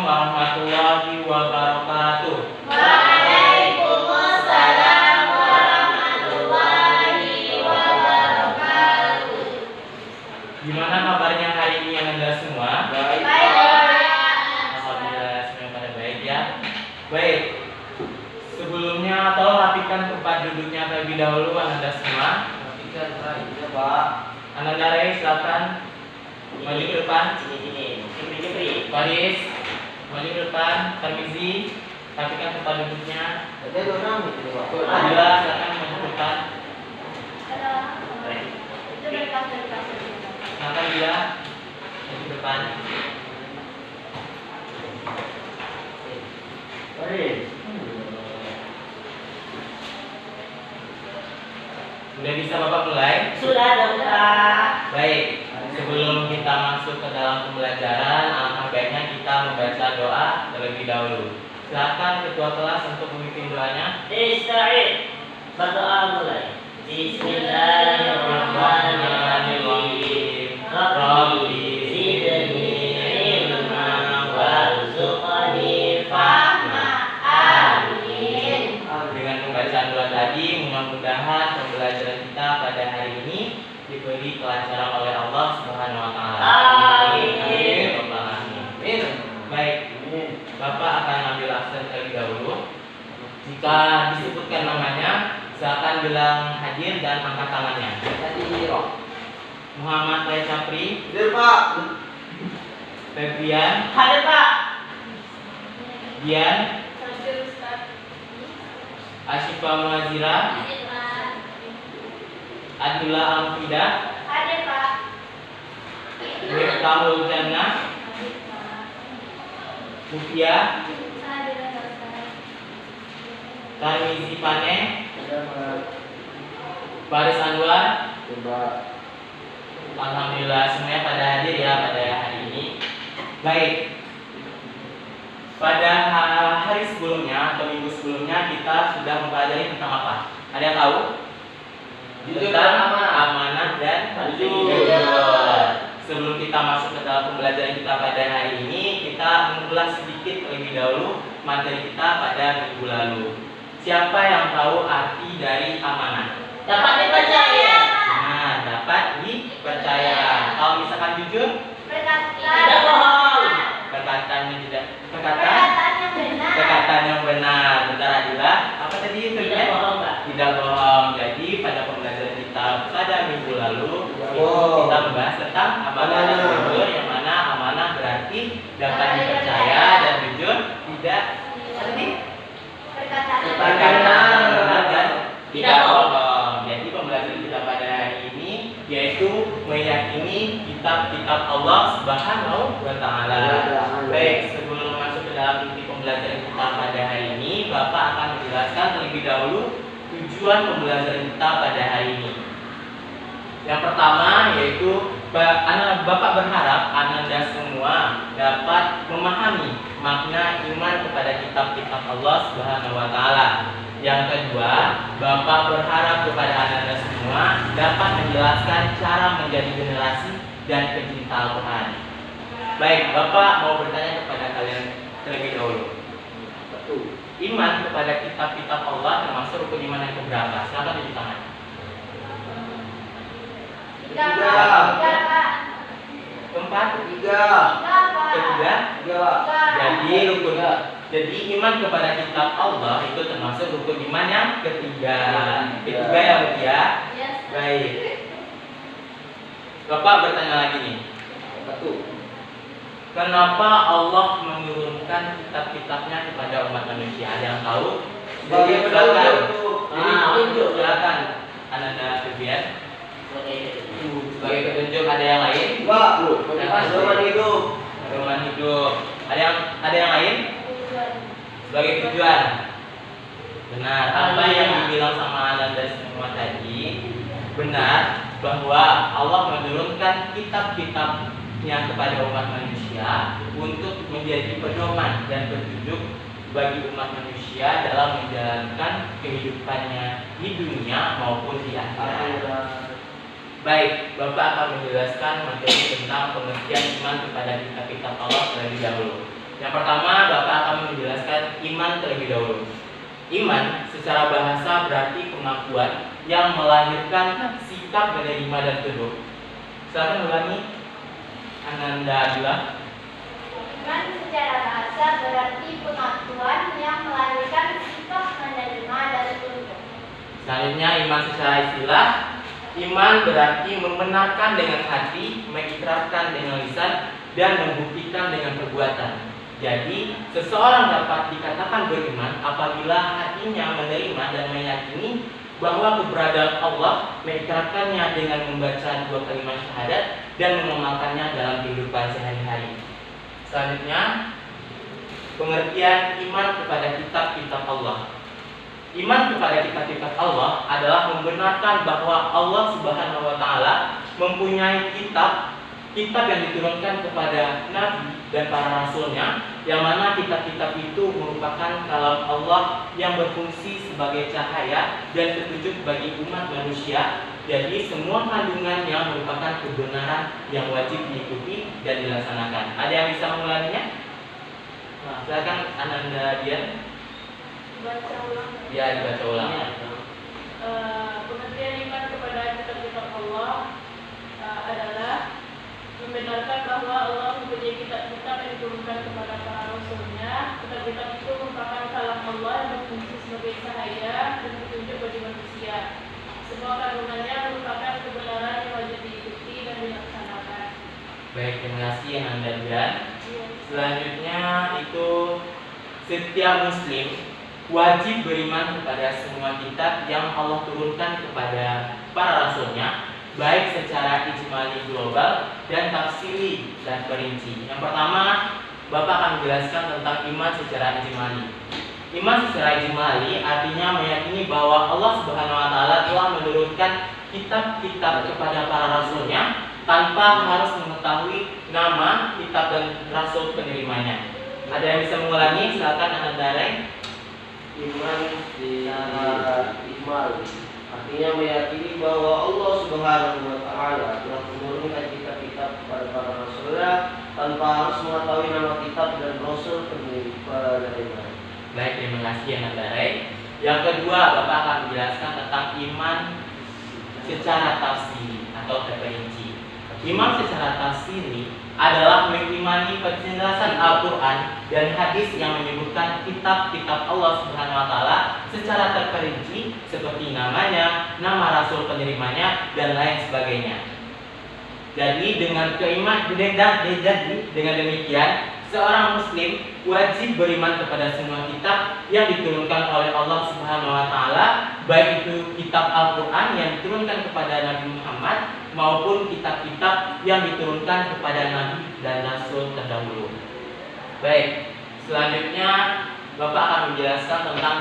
warahmatullahi wabarakatuh. Waalaikumsalam warahmatullahi wabarakatuh. Gimana kabarnya hari ini Anda semua? Baik. Alhamdulillah semuanya pada baik ya. Baik. Sebelumnya rapikan tempat duduknya terlebih dahulu Anda semua. Rapikan, Pak. Anda Ray, silakan maju ke depan. Sini. Baris, maju ke depan. Permisi, rapikan tempat duduknya. Ada orang itu, Pak. Adila, silakan maju ke depan. Silakan dia maju ke depan. Baris. Sudah bisa Bapak mulai? Sudah dong, Kak. Baik, sebelum kita masuk ke dalam pembelajaran, alangkah baiknya kita membaca doa terlebih dahulu. Silakan ketua kelas untuk memimpin doanya. Ista'id. Berdoa mulai. Bismillahirrahmanirrahim. Rabbi zidni ilma warzuqni fahma. Amin. Dengan pembacaan doa tadi, mudah-mudahan pembelajaran kita pada hari ini diberi kelancaran oleh Allah Subhanahu wa taala. Amin. Amin. Baik. Bapak akan ambil aksen terlebih dahulu. Jika disebutkan namanya, silakan bilang hadir dan angkat tangannya. Hadir. Muhammad Ray Sapri, Hadir, Pak. Febrian, Hadir, Pak. Dian, Hadir, Ustaz. Asyifa Muazira, Hadir, Pak. Adila Alfida, Hadir, Pak. Miftahul Jannah, Mufia, Tarmizi Pane, Baris Anwar. Coba. Alhamdulillah semuanya pada hadir ya pada hari ini. Baik. Pada hari sebelumnya atau minggu sebelumnya kita sudah mempelajari tentang apa? Ada yang tahu? Jujur Tentang dan amanah. amanah dan Jujur. Sebelum kita masuk ke dalam pembelajaran kita pada hari ini, kita mengulas sedikit terlebih dahulu materi kita pada minggu lalu. Siapa yang tahu arti dari amanah? Dapat dipercaya. Nah, dapat dipercaya. Kalau misalkan jujur, Tidak bohong. perkataan yang tidak Perkataan perkataan yang benar. Bentar Adila, apa tadi itu? Tidak bohong, Pak. Tidak bohong. Jadi pada pembelajaran kita pada minggu lalu itu bohong. kita membahas tentang amanah dan jujur, yang mana amanah berarti dapat dipercaya dan jujur tidak tadi perkataan yang benar dan tidak bohong. Jadi pembelajaran kita pada hari ini yaitu meyakini kitab-kitab Allah Subhanahu wa taala. Baik, sebelum masuk ke dalam inti pembelajaran kita pada hari ini, Bapak akan menjelaskan terlebih dahulu tujuan pembelajaran kita pada hari ini. Yang pertama yaitu Bapak berharap Anda semua dapat memahami makna iman kepada kitab-kitab Allah Subhanahu wa taala. Yang kedua, Bapak berharap kepada Anda semua dapat menjelaskan cara menjadi generasi dan pecinta Al-Qur'an. Baik, Bapak mau bertanya kepada kalian terlebih dahulu. Iman kepada kitab-kitab Allah termasuk rukun iman yang keberapa? Silakan tunjuk tangan. Keempat, ketiga. Jadi iman kepada kitab Allah itu termasuk rukun iman yang ketiga. Ketiga ya Bu ya. Baik. Bapak bertanya lagi nih. Kenapa Allah menurunkan kitab-kitabnya kepada umat manusia? Ada yang tahu? Sebagai petunjuk. Silakan. Ananda Febrian. Sebagai petunjuk, ada yang lain? Pedoman hidup. Ada yang lain? Sebagai tujuan. Benar. Apa yang dibilang sama Ananda semua tadi benar, bahwa Allah menurunkan kitab-kitabnya kepada umat manusia untuk menjadi pedoman dan petunjuk bagi umat manusia dalam menjalankan kehidupannya di dunia maupun di akhirat. Baik, Bapak akan menjelaskan materi tentang pengertian iman kepada kitab-kitab Allah terlebih dahulu. Yang pertama, Bapak akan menjelaskan iman terlebih dahulu. Iman secara bahasa berarti pengakuan yang melahirkan sikap menerima dan tunduk. Silakan ulangi, Ananda Adila. Iman secara bahasa berarti pengakuan yang melahirkan sikap menerima dan tunduk. Selanjutnya, iman secara istilah. Iman berarti membenarkan dengan hati, mengikrarkan dengan lisan, dan membuktikan dengan perbuatan. Jadi, seseorang dapat dikatakan beriman apabila hatinya menerima dan meyakini bahwa keberadaan Allah, mengikrarkannya dengan membaca 2 kalimat syahadat dan mengamalkannya dalam kehidupan sehari-hari. Selanjutnya, pengertian iman kepada kitab-kitab Allah. Iman kepada kitab-kitab Allah adalah membenarkan bahwa Allah Subhanahu wa taala mempunyai kitab yang diturunkan kepada nabi dan para rasulnya, yang mana kitab-kitab itu merupakan kalam Allah yang berfungsi sebagai cahaya dan petunjuk bagi umat manusia. Jadi semua kandungannya merupakan kebenaran yang wajib diikuti dan dilaksanakan. Ada yang bisa mengulanginya? Nah, silakan Ananda Dian. Baca ulang. Ya, dibaca ulang. Pengertian iman kepada kitab-kitab Allah adalah membenarkan bahwa Allah mempunyai kitab-kitab yang diturunkan kepada para rasulnya. Kitab-kitab itu merupakan kalam Allah yang berfungsi sebagai cahaya dan petunjuk bagi manusia. Semua kandungannya merupakan kebenaran yang wajib diikuti dan dilaksanakan. Baik, terima kasih Ananda Dian. Selanjutnya itu setiap muslim wajib beriman kepada semua kitab yang Allah turunkan kepada para rasulnya, baik secara ijmali global dan tafsiri dan perinci. Yang pertama, Bapak akan menjelaskan tentang iman secara ijmali. Iman secara ijmali artinya meyakini bahwa Allah Subhanahu wa taala telah menurunkan kitab-kitab kepada para rasulnya tanpa harus mengetahui nama kitab dan rasul penerimanya. Ada yang bisa mengulangi? Silakan Ananda Reng. Iman secara iman artinya meyakini bahwa Allah Subhanahu wa taala telah menurunkan kitab-kitab kepada para rasulnya tanpa harus mengetahui nama kitab dan rasul penerima. Baik, terima kasih Ananda Reng. Yang kedua, Bapak akan menjelaskan tentang iman secara tafsiri atau terperinci. Iman secara tafsiri adalah mengimani penjelasan Al-Quran dan hadis yang menyebutkan kitab-kitab Allah Subhanahu wa taala secara terperinci seperti namanya, nama rasul penerimanya, dan lain sebagainya. Jadi dengan demikian seorang muslim wajib beriman kepada semua kitab yang diturunkan oleh Allah Subhanahu wa taala, baik itu kitab Al-Quran yang diturunkan kepada Nabi Muhammad maupun kitab-kitab yang diturunkan kepada nabi dan rasul terdahulu. Baik, selanjutnya Bapak akan menjelaskan tentang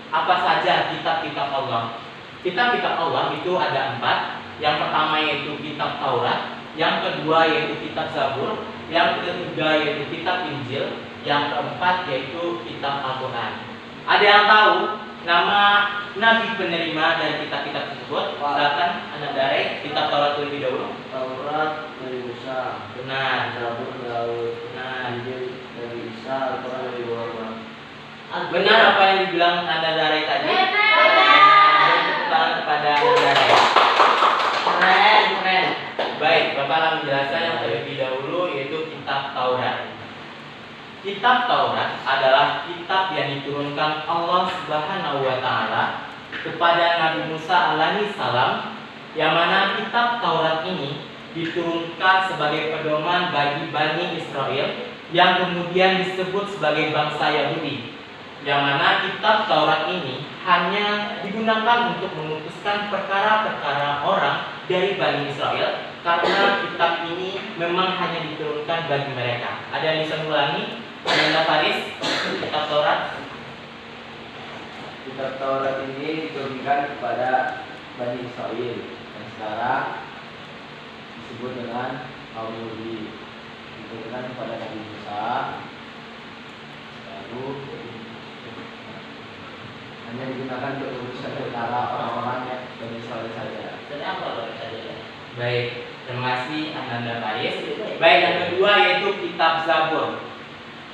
apa saja kitab-kitab Allah. Kitab-kitab Allah itu ada 4. Yang pertama yaitu kitab Taurat, yang kedua yaitu kitab Zabur, yang ketiga yaitu kitab Injil, yang keempat yaitu kitab Al-Quran. Ada yang tahu nama nabi penerima dari kitab-kitab tersebut? Silakan Ananda Reng. Kitab Taurat terlebih dahulu. Taurat dari Musa, Benar. Zabur Daud, Benar. Injil dari Isa, Al-Quran dari Muhammad. Benar apa yang dibilang Ananda Reng tadi? Benar. Tepuk tangan kepada Ananda Reng. Keren. Baik, Bapak akan menjelaskan yang terlebih dahulu yaitu kitab Taurat. Kitab Taurat adalah kitab yang diturunkan Allah Subhanahu wa taala kepada Nabi Musa alaihi salam, yang mana kitab Taurat ini diturunkan sebagai pedoman bagi Bani Israel yang kemudian disebut sebagai bangsa Yahudi. Yang mana kitab Taurat ini hanya digunakan untuk memutuskan perkara-perkara orang dari Bani Israel, karena kitab ini memang hanya diturunkan bagi mereka. Ada yang bisa mengulangi? Ananda Faris, kitab Taurat. Kitab Taurat ini diturunkan kepada Bani Israel yang sekarang disebut dengan kaum Yahudi. Diturunkan kepada Nabi Musa, lalu hanya digunakan untuk urusan perkara orang-orang yang Bani Israel saja. Baik, terima kasih Ananda Faris. Baik, yang kedua yaitu kitab Zabur.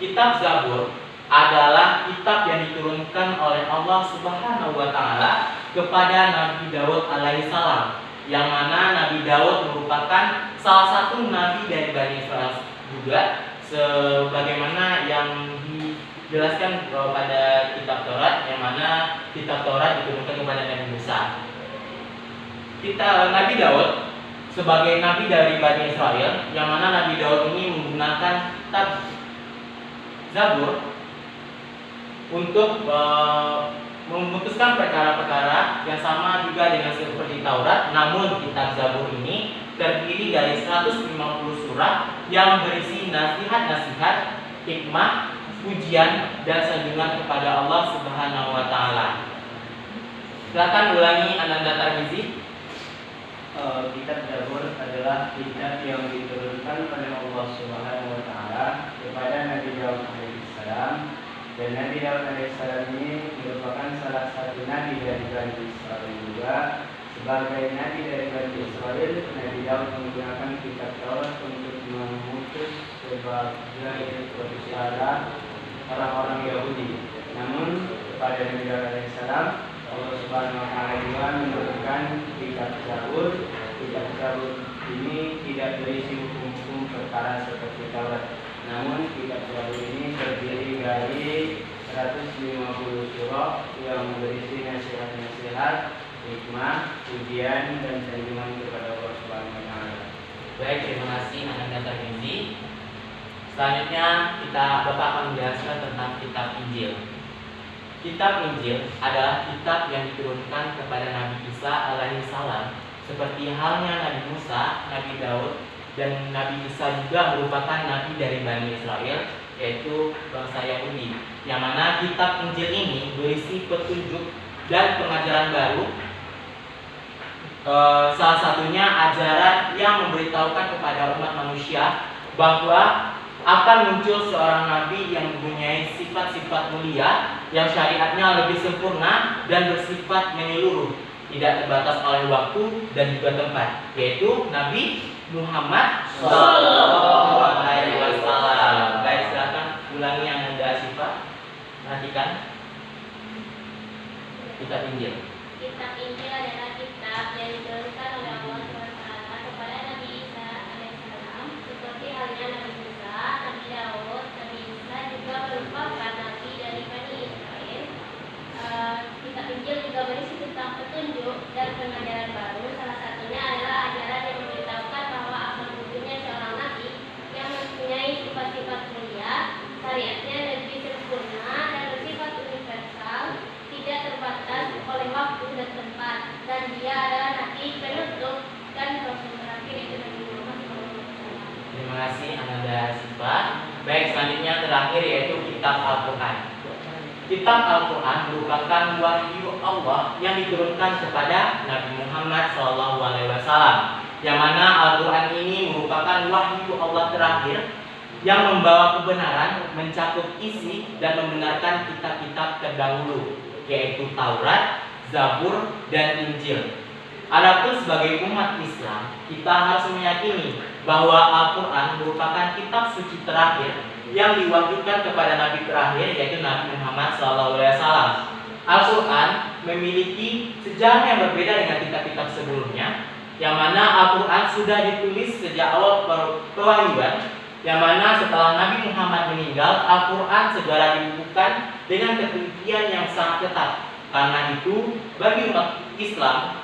kitab Zabur adalah kitab yang diturunkan oleh Allah Subhanahu wa taala kepada Nabi Daud alaihissalam, yang mana Nabi Daud merupakan salah satu nabi dari Bani Israel juga, sebagaimana yang dijelaskan pada kitab Taurat, yang mana kitab Taurat diturunkan kepada Nabi Musa. Nabi Daud sebagai nabi dari Bani Israel, yang mana Nabi Daud ini menggunakan kitab Zabur untuk memutuskan perkara-perkara yang sama juga dengan seperti Taurat. Namun kitab Zabur ini terdiri dari 150 surat yang berisi nasihat-nasihat, hikmah, pujian, dan sanjungan kepada Allah Subhanahu wa taala. Silakan ulangi Ananda Tarmizi. Kitab Zabur adalah kitab yang diturunkan oleh Allah Subhanahu wa taala kepada Nabi Daud alaihissalam, dan Nabi Daud alaihissalam ini merupakan salah satu nabi dari Bani Israel juga. Sebagai nabi dari Bani Israel, Nabi Daud menggunakan kitab Taurat untuk memutus sebagai perkara orang-orang Yahudi. Namun kepada Nabi Daud alaihissalam, Allah Subhanahu wa taala juga menurunkan kitab Zabur. Kitab Zabur ini tidak berisi hukum-hukum perkara seperti Taurat. Namun kitab Zabur ini terdiri dari 150 surah yang berisi nasihat-nasihat, hikmah, pujian, dan sanjungan kepada Allah Subhanahu wa taala. Baik, terima kasih Ananda Tarmizi. Selanjutnya Bapak akan menjelaskan tentang kitab Injil. Kitab Injil adalah kitab yang diturunkan kepada Nabi Isa alaihissalam, seperti halnya Nabi Musa, Nabi Daud, dan Nabi Isa juga merupakan nabi dari Bani Israel, yaitu bangsa Yahudi. Yang mana kitab Injil ini berisi petunjuk dan pengajaran baru. Salah satunya ajaran yang memberitahukan kepada umat manusia bahwa akan muncul seorang nabi yang mempunyai sifat-sifat mulia, yang syariatnya lebih sempurna dan bersifat menyeluruh, tidak terbatas oleh waktu dan juga tempat, yaitu Nabi Muhammad Sallallahu Alaihi Wasallam. Baik, silakan ulangi yang Anda sifat. Perhatikan kitab Injil. Kitab Injil adalah kitab yang diturunkan oleh Allah SWT kepada Nabi Isa alaihissalam, seperti halnya Nabi Musa, Nabi Daud. Nabi Isa juga merupakan nabi dari Bani Israel. Kitab Injil juga berisi tentang petunjuk dan pengajaran baru. Salah satunya adalah ajaran yang memberitahukan bahwa akan munculnya seorang nabi yang mempunyai sifat-sifat mulia, syariatnya lebih sempurna dan bersifat universal, tidak terbatas oleh waktu dan tempat, dan dia adalah nabi penutup dan rasul terakhir itu Nabi Muhammad SAW. Terima kasih Ananda Siva. Baik, selanjutnya terakhir yaitu kitab Al-Quran. Kitab Al-Quran merupakan wahyu Allah yang diturunkan kepada Nabi Muhammad SAW, yang mana Al-Quran ini merupakan wahyu Allah terakhir yang membawa kebenaran, mencakup isi dan membenarkan kitab-kitab terdahulu, yaitu Taurat, Zabur, dan Injil. Adapun sebagai umat Islam, kita harus meyakini bahwa Al-Quran merupakan kitab suci terakhir yang diwahyukan kepada Nabi terakhir, yaitu Nabi Muhammad SAW. Al-Quran memiliki sejarah yang berbeda dengan kitab-kitab sebelumnya, yang mana Al-Quran sudah ditulis sejak awal pewahyuan, yang mana setelah Nabi Muhammad meninggal, Al-Quran segera dibukukan dengan ketelitian yang sangat ketat. Karena itu, bagi umat Islam,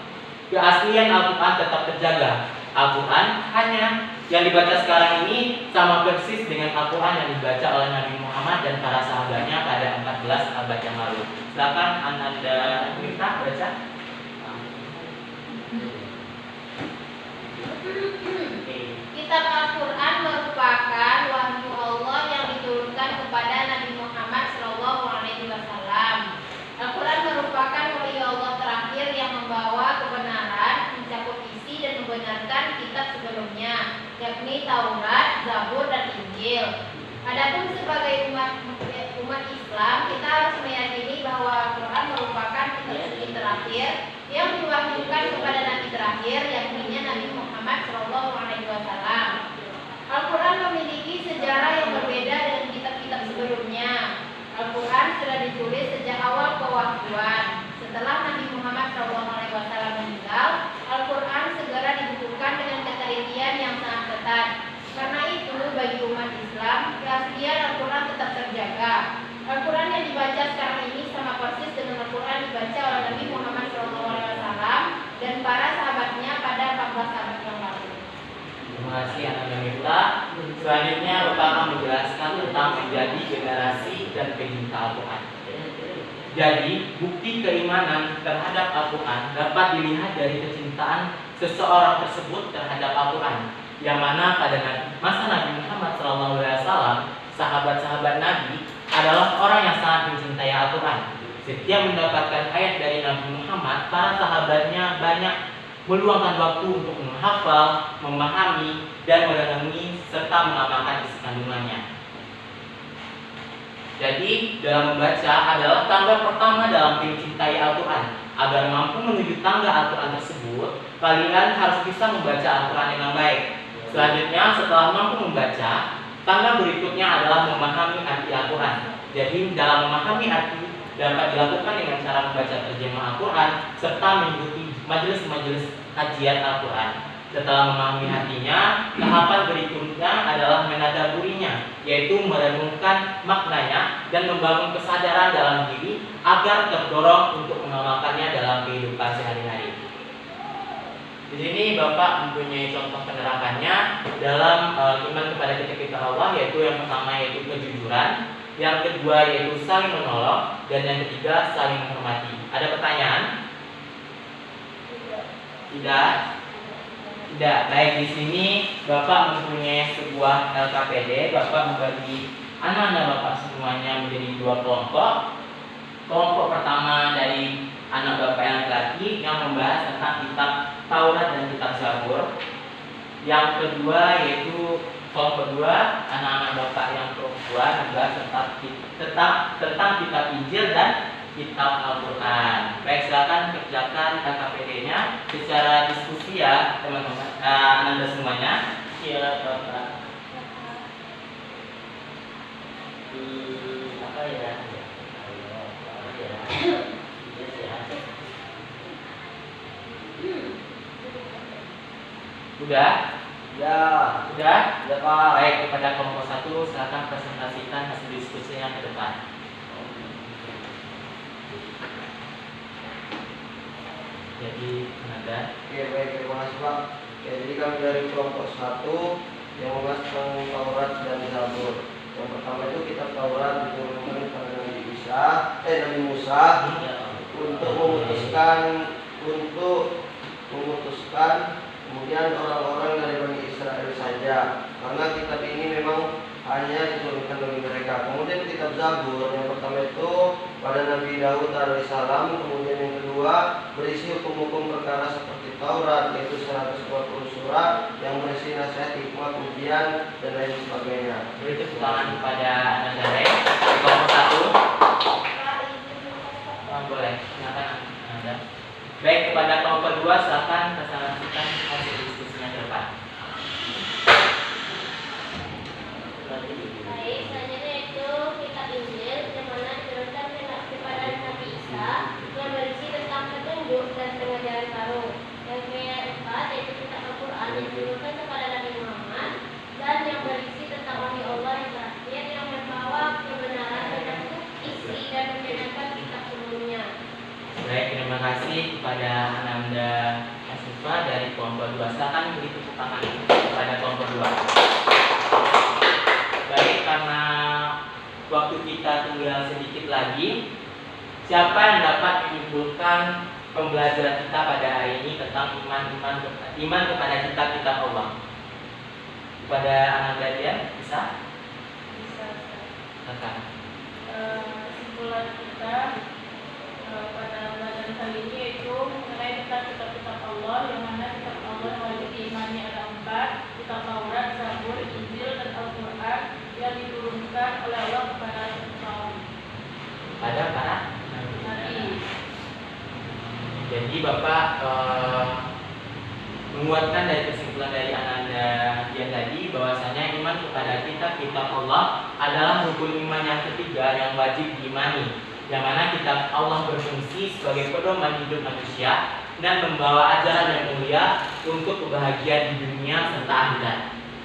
keaslian Al-Quran tetap terjaga. Al-Quran hanya yang dibaca sekarang ini sama persis dengan Al-Quran yang dibaca oleh Nabi Muhammad dan para sahabatnya pada 14 abad yang lalu. Silakan Ananda Mirta baca. Kitab Al-Quran merupakan wahyu Allah yang diturunkan kepada Nabi Muhammad SAW. Al-Quran merupakan wahyu Allah terakhir yang membawa kebenaran, mencakup isi dan membenarkan kitab sebelumnya, yakni Taurat, Zabur, dan Injil. Adapun sebagai umat Islam, kita harus meyakini bahwa Al-Quran merupakan kitab suci terakhir yang diwahyukan kepada Nabi terakhir, yakni Nabi Muhammad SAW. Al-Quran memiliki sejarah yang berbeda dengan kitab-kitab kasih Ananda Miftah. Selanjutnya Bapak akan menjelaskan tentang menjadi generasi dan pecinta Al-Quran. Jadi, bukti keimanan terhadap Al-Quran dapat dilihat dari kecintaan seseorang tersebut terhadap Al-Quran, yang mana pada masa Nabi Muhammad SAW, sahabat-sahabat Nabi adalah orang yang sangat mencintai Al-Quran. Setiap mendapatkan ayat dari Nabi Muhammad, para sahabatnya banyak meluangkan waktu untuk menghafal, memahami, dan merenungi serta mengamalkan isi kandungannya. Jadi, dalam membaca adalah tangga pertama dalam mencintai Al-Quran. Agar mampu menuju tangga Al-Quran tersebut, kalian harus bisa membaca Al-Quran dengan baik. Selanjutnya, setelah mampu membaca, tangga berikutnya adalah memahami arti Al-Quran. Jadi, dalam memahami arti dapat dilakukan dengan cara membaca terjemah Al-Quran serta mengikuti majelis-majelis kajian Al-Quran. Setelah memahami artinya, tahapan berikutnya adalah menadaburinya, yaitu merenungkan maknanya dan membangun kesadaran dalam diri agar terdorong untuk mengamalkannya dalam kehidupan sehari-hari. Di sini Bapak mempunyai contoh penerapannya dalam iman kepada kita Allah, yaitu yang pertama yaitu kejujuran, yang kedua yaitu saling menolong, dan yang ketiga saling menghormati. Ada pertanyaan? Tidak. Tidak. Baik, di sini Bapak mempunyai sebuah LKPD. Bapak membagi anak-anak Bapak semuanya menjadi dua kelompok. Kelompok pertama dari anak Bapak yang laki yang membahas tentang kitab Taurat dan kitab Zabur. Yang kedua yaitu kelompok kedua anak-anak Bapak yang perempuan membahas tentang kitab Injil dan kitab Al-Quran. Baik, silakan kerjakan KKPD-nya secara diskusi ya teman-teman, Anda semuanya. Iya Bapak. Apa ya? Sudah? Ya. Sudah? Ya Pak. Baik, kepada kelompok 1 silakan presentasikan hasil diskusinya ke depan. Jadi, Anda. Oke, baik, terima kasih Pak. Oke, jadi kami dari kelompok 1 yang membahas tentang Taurat dan Zabur. Yang pertama itu kitab Taurat diturunkan kepada Nabi Musa untuk memutuskan kemudian orang-orang dari Bani Israel saja, karena kitab ini memang hanya diturunkan bagi mereka. Kemudian kitab Zabur yang pertama itu pada Nabi Daud alaihissalam, kemudian yang kedua berisi hukum-hukum perkara seperti Taurat, yaitu 120 surat yang berisi nasihat, hikmah, ujian, dan lain sebagainya. Berikut ulangan kepada Anda kelompok 1. Boleh, silakan Anda. Baik, kepada kelompok 2 silakan presentasikan hasil diskusinya ke depan. Baik, selanjutnya itu kitab Injil yang mana diturunkan kepada Nabi Isa yang berisi tentang petunjuk dan pengajaran baru. Yang keempat yaitu kitab Al-Quran yang diturunkan kepada Nabi Muhammad dan yang berisi tentang wahyu Allah yang terakhir yang membawa kebenaran termasuk isi dan membenarkan kitab sebelumnya. Baik, terima kasih kepada Ananda Asifah dari kelompok 2. Silakan beri tepuk tangan kepada kelompok 2. Baik, karena waktu kita tinggal sedikit lagi, siapa yang dapat menyimpulkan pembelajaran kita pada hari ini tentang iman kepada kitab Allah? Kepada Ananda dia bisa? Bisa. Silakan. Kesimpulan kita pada pelajaran kali ini yaitu mengenai tentang kitab-kitab Allah, yang mana kitab Allah yang wajib diimani ada 4: kitab Taurat, Zabur, Injil, dan Al-Quran yang diturunkan oleh Allah kepada kaum Ada para? Nabi. Jadi Bapak menguatkan dari kesimpulan dari Ananda yang tadi bahwasanya iman kepada kitab Allah adalah rukun iman yang ketiga yang wajib diimani, yang mana kitab Allah berfungsi sebagai pedoman hidup manusia dan membawa ajaran yang mulia untuk kebahagiaan di dunia serta akhirat.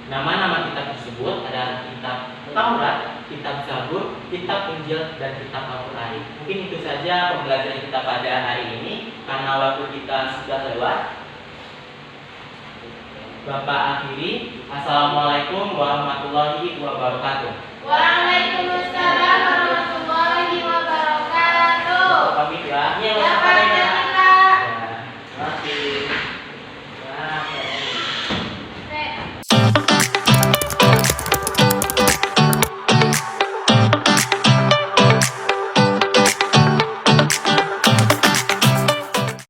Nama-nama kitab tersebut adalah kitab Taurat, kitab Zabur, kitab Injil, dan kitab Al-Quran. Mungkin itu saja pembelajaran kita pada hari ini karena waktu kita sudah lewat. Bapak akhiri. Assalamualaikum warahmatullahi wabarakatuh. Waalaikumsalam.